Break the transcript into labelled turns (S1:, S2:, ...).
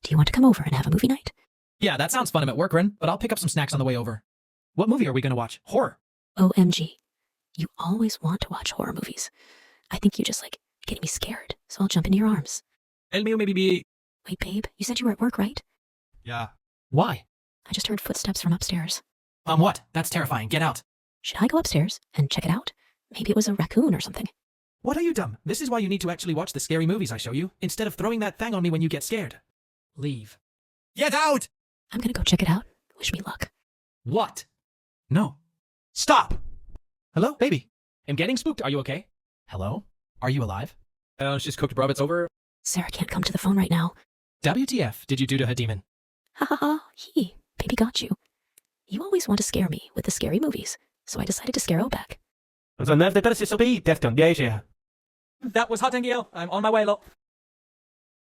S1: Do you want to come over and have a movie night?
S2: Yeah, that sounds fun. I'm at work, Rin, but I'll pick up some snacks on the way over. What movie are we gonna watch? Horror.
S1: OMG. You always want to watch horror movies. I think you just like getting me scared, so I'll jump into your arms.
S2: El mío maybe be...
S1: Wait, babe, you said you were at work, right?
S2: Yeah. Why?
S1: I just heard footsteps from upstairs.
S2: What? That's terrifying. Get out.
S1: Should I go upstairs and check it out? Maybe it was a raccoon or something.
S2: What are you dumb? This is why you need to actually watch the scary movies I show you, instead of throwing that thing on me when you get scared. Leave. Get out!
S1: I'm gonna go check it out. Wish me luck.
S2: What? No. Stop! Hello, baby. I'm getting spooked. Are you okay? Hello? Are you alive? She's cooked, bruv. It's over.
S1: Sarah can't come to the phone right now.
S2: WTF did you do to her demon?
S1: Ha ha ha, baby got you. You always want to scare me with the scary movies, so I decided to scare O back.
S3: That was hot and Gale. I'm on my way, look.